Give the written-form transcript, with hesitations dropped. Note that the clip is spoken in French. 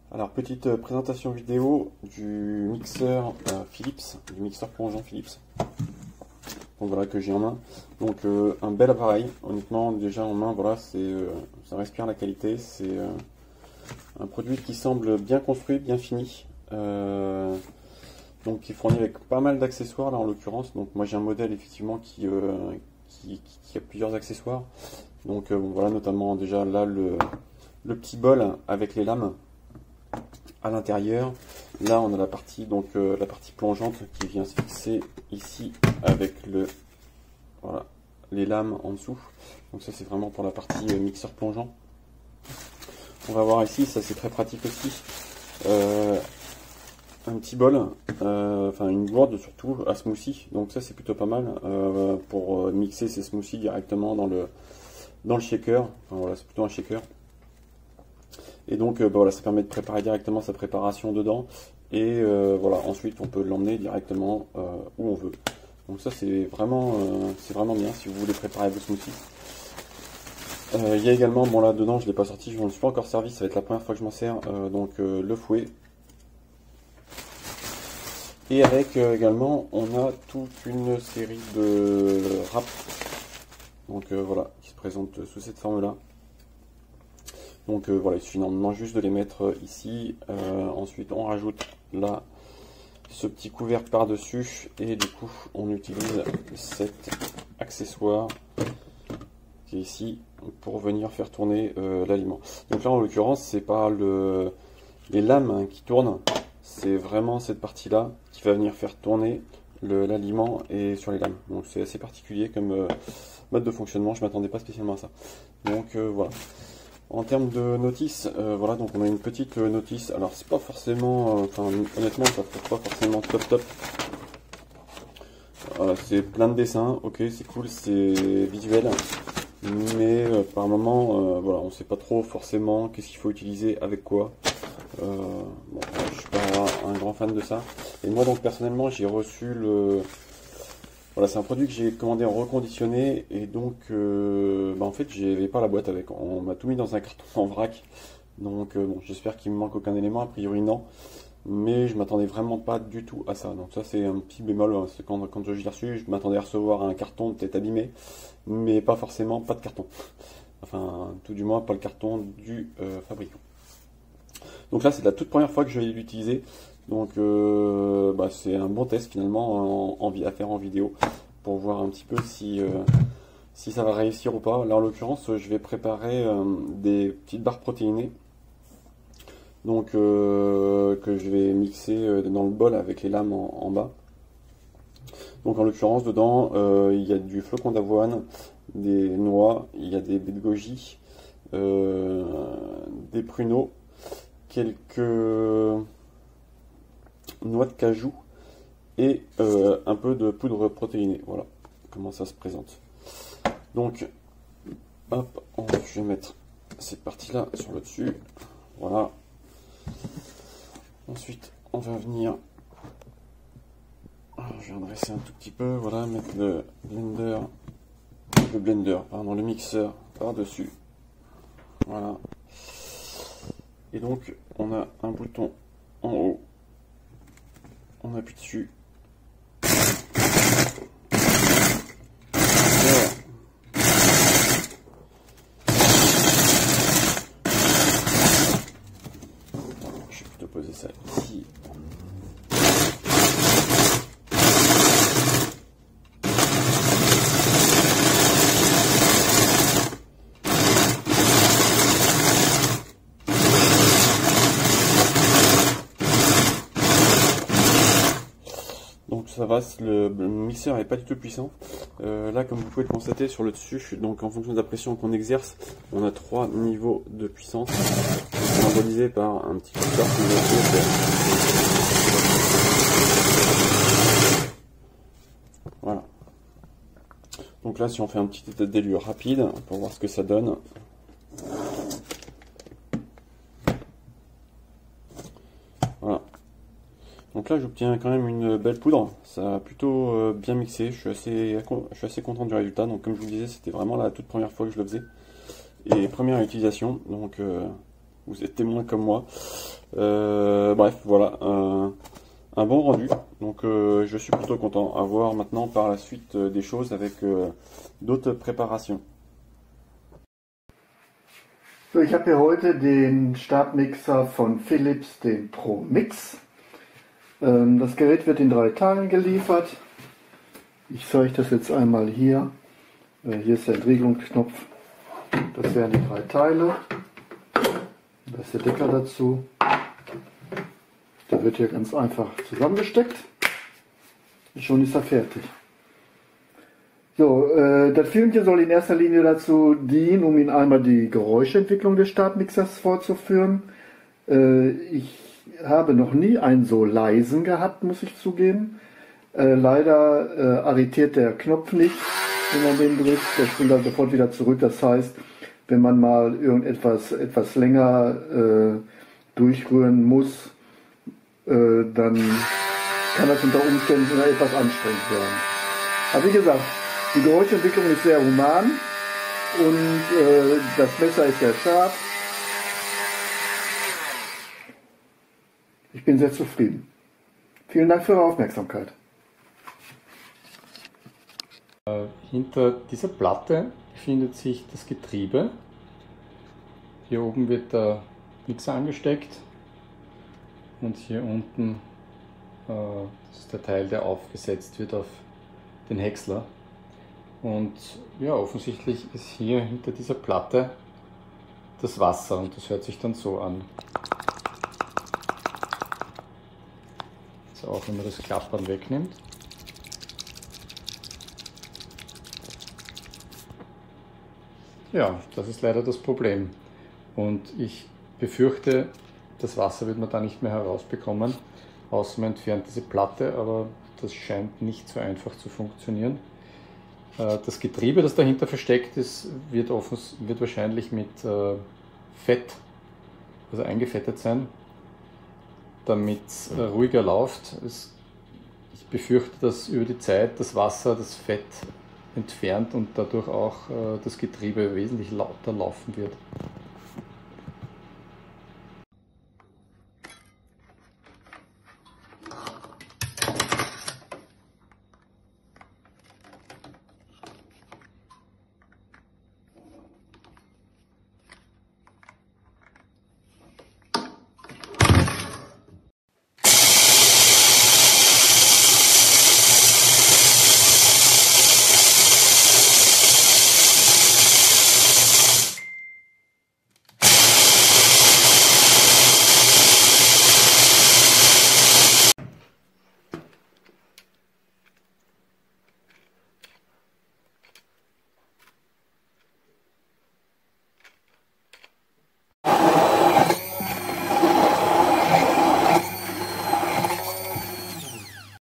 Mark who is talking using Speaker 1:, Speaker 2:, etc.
Speaker 1: Alors, petite présentation vidéo du mixeur Philips, du mixeur plongeant Philips. Donc voilà, que j'ai en main. Donc un bel appareil, honnêtement, déjà en main, voilà, ça respire la qualité. C'est un produit qui semble bien construit, bien fini. Donc qui est fourni avec pas mal d'accessoires là en l'occurrence. Donc moi j'ai un modèle effectivement qui a plusieurs accessoires. Donc bon, voilà, notamment déjà là le petit bol avec les lames à l'intérieur. Là on a la partie la partie plongeante qui vient se fixer ici avec voilà, les lames en dessous. Donc ça c'est vraiment pour la partie mixeur plongeant. On va voir ici, ça c'est très pratique aussi. Un petit bol, enfin une gourde surtout à smoothie, donc ça c'est plutôt pas mal pour mixer ces smoothies directement dans le shaker. Enfin, voilà, c'est plutôt un shaker. Et donc voilà, ça permet de préparer directement sa préparation dedans. Et voilà, ensuite on peut l'emmener directement où on veut. Donc ça c'est vraiment bien si vous voulez préparer vos smoothies. Il y a également, bon là dedans je ne l'ai pas sorti, je ne m'en suis pas encore servi, ça va être la première fois que je m'en sers, donc le fouet. Et avec également, on a toute une série de wraps, donc voilà, qui se présentent sous cette forme-là. Donc voilà, il suffit normalement juste de les mettre ici. Ensuite, on rajoute là ce petit couvercle par-dessus, et du coup, on utilise cet accessoire qui est ici pour venir faire tourner l'aliment. Donc là, en l'occurrence, c'est pas les lames qui tournent. C'est vraiment cette partie-là qui va venir faire tourner l'aliment et sur les lames. Donc c'est assez particulier comme mode de fonctionnement, je ne m'attendais pas spécialement à ça. Donc voilà. En termes de notice, voilà, donc on a une petite notice. Alors c'est pas forcément, honnêtement, ça ne pas forcément top. C'est plein de dessins, ok, c'est cool, c'est visuel. Mais par moment, voilà, on ne sait pas trop forcément qu'est-ce qu'il faut utiliser avec quoi. Bon, je suis pas un grand fan de ça. Et moi donc personnellement j'ai reçu voilà, c'est un produit que j'ai commandé en reconditionné, et donc en fait j'avais pas la boîte avec. On m'a tout mis dans un carton en vrac. Donc bon, j'espère qu'il me manque aucun élément, a priori non. Mais je m'attendais vraiment pas du tout à ça. Donc ça c'est un petit bémol, hein. C'est quand je l'ai reçu, je m'attendais à recevoir un carton peut-être abîmé, mais pas forcément pas de carton. Enfin tout du moins pas le carton du fabricant. Donc là c'est la toute première fois que je vais l'utiliser, donc c'est un bon test finalement à faire en vidéo pour voir un petit peu si ça va réussir ou pas. Là en l'occurrence je vais préparer des petites barres protéinées, donc que je vais mixer dans le bol avec les lames en bas. Donc en l'occurrence dedans il y a du flocon d'avoine, des noix, il y a des baies de goji, des pruneaux, quelques noix de cajou et un peu de poudre protéinée. Voilà comment ça se présente. Donc hop, je vais mettre cette partie là sur le dessus. Voilà. Ensuite on va venir, je vais dresser un tout petit peu, voilà, mettre le mixeur par dessus. Voilà. Et donc on a un bouton en haut, on appuie dessus. Je vais plutôt poser ça ici. Donc ça va, le mixeur n'est pas du tout puissant. Là, comme vous pouvez le constater sur le dessus, donc en fonction de la pression qu'on exerce, on a 3 niveaux de puissance, symbolisés par un petit curseur qui nous voilà. Donc là, si on fait un petit état de lieu rapide pour voir ce que ça donne. Voilà. Donc là j'obtiens quand même une belle poudre, ça a plutôt bien mixé, je suis assez content du résultat. Donc comme je vous disais, c'était vraiment la toute première fois que je le faisais, et première utilisation, donc vous êtes témoin comme moi. Bref, voilà, un bon rendu. Donc je suis plutôt content. À voir maintenant par la suite des choses avec d'autres préparations.
Speaker 2: So, ich habe hier heute den Stabmixer von Philips, den Pro Mix. Das Gerät wird in 3 Teilen geliefert. Ich zeige das jetzt einmal hier. Hier ist der Entriegelungsknopf. Das wären die 3 Teile. Da ist der Deckel dazu. Der wird hier ganz einfach zusammengesteckt. Und schon ist er fertig. So, das Filmchen soll in erster Linie dazu dienen, um Ihnen einmal die Geräuschentwicklung des Stabmixers vorzuführen. Ich habe noch nie einen so leisen gehabt, muss ich zugeben. Leider arretiert der Knopf nicht, wenn man den drückt. Der springt dann sofort wieder zurück. Das heißt, wenn man mal etwas länger durchrühren muss, dann kann das unter Umständen etwas anstrengend werden. Aber wie gesagt, die Geräuschentwicklung ist sehr human und das Messer ist sehr scharf. Ich bin sehr zufrieden. Vielen Dank für Ihre Aufmerksamkeit.
Speaker 3: Hinter dieser Platte befindet sich das Getriebe. Hier oben wird der Mixer angesteckt und hier unten das ist der Teil, der aufgesetzt wird auf den Häcksler. Und ja, offensichtlich ist hier hinter dieser Platte das Wasser und das hört sich dann so an. Also auch wenn man das Klappern wegnimmt. Ja, das ist leider das Problem. Und ich befürchte, das Wasser wird man da nicht mehr herausbekommen, außer man entfernt diese Platte, aber das scheint nicht so einfach zu funktionieren. Das Getriebe, das dahinter versteckt ist, wird wahrscheinlich mit Fett, also eingefettet sein, damit es ruhiger läuft. Ich befürchte, dass über die Zeit das Wasser das Fett entfernt und dadurch auch das Getriebe wesentlich lauter laufen wird.